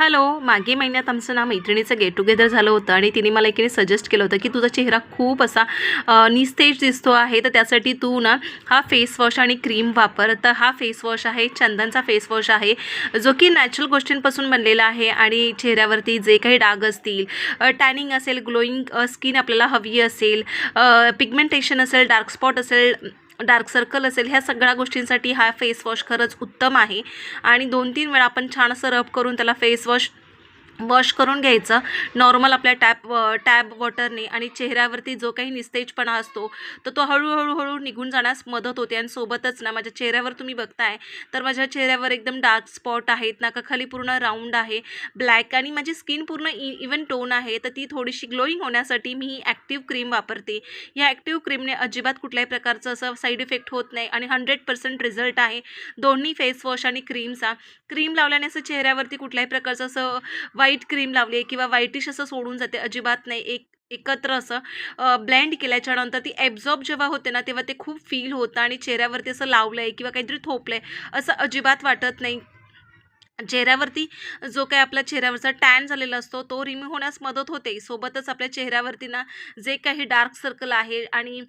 Hello. मागे महिन्यात आमचं ना मैत्रिणीचं गेट टुगेदर झालं होतं आणि तिने मला एकीने सजेस्ट केलं होतं की तुझा चेहरा खूप असा निस्तेज दिसतो आहे, तर त्यासाठी तू ना हा फेस वॉश आणि क्रीम वापर. तर हा फेस वॉश आहे, चंदनचा फेस वॉश आहे, जो की नॅचरल गोष्टींपासून बनलेला आहे आणि चेहऱ्यावरती जे काही डाग असतील, टॅनिंग असेल, ग्लोईंग स्किन आपल्याला हवी असेल, पिगमेंटेशन असेल, डार्क स्पॉट असेल, डार्क सर्कल असेल, ह्या सगळ्या गोष्टींसाठी हा फेस वॉश खरंच उत्तम आहे. आणि 2-3 वेळा आपण छान असं रब करून त्याला फेस वॉश करून घ्यायचं नॉर्मल आपल्या टॅब वॉटरने, आणि चेहऱ्यावरती जो काही निस्तेजपणा असतो तर तो हळूहळू निघून जाण्यास मदत होते. आणि सोबतच ना माझ्या चेहऱ्यावर तुम्ही बघताय तर माझ्या चेहऱ्यावर एकदम डार्क स्पॉट आहेत, नाकाखाली पूर्ण राऊंड आहे ब्लॅक, आणि माझी स्किन पूर्ण इवन टोन आहे, तर ती थोडीशी ग्लोईंग होण्यासाठी मी ही ॲक्टिव्ह क्रीम वापरते. या ॲक्टिव्ह क्रीमने अजिबात कुठल्याही प्रकारचं असं साईड इफेक्ट होत नाही आणि 100% रिझल्ट आहे दोन्ही फेस वॉश आणि क्रीमचा. क्रीम लावल्याने असं चेहऱ्यावरती कुठल्याही प्रकारचं असं व्हाईट क्रीम लावली आहे किंवा व्हाईटिश असं सोडून जाते, अजिबात नाही. एकत्र असं ब्लेंड केल्याच्यानंतर ती ॲब्झॉर्ब जेव्हा होते ना, तेव्हा ते खूप फील होतं आणि चेहऱ्यावरती असं लावलं आहे किंवा काहीतरी थोपलं आहे असं अजिबात वाटत नाही. चेहऱ्यावरती जो काही आपल्या चेहऱ्यावरचा टॅन झालेला असतो तो रिमूव्ह होण्यास मदत होते. सोबतच आपल्या चेहऱ्यावरती ना जे काही डार्क सर्कल आहे आणि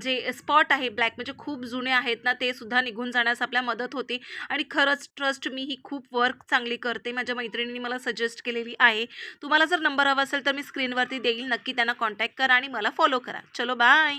जे स्पॉट आहे ब्लॅक म्हणजे खूप जुने आहेत ना, ते सुद्धा निघून जाण्यास आपल्या मदत होते. आणि खरंच ट्रस्ट मी, ही खूप वर्क चांगली करते. माझ्या मैत्रिणींनी मला सजेस्ट केलेली आहे. तुम्हाला जर नंबर हवा असेल तर मी स्क्रीनवरती देईल, नक्की त्यांना कॉन्टॅक्ट करा आणि मला फॉलो करा. चलो बाय.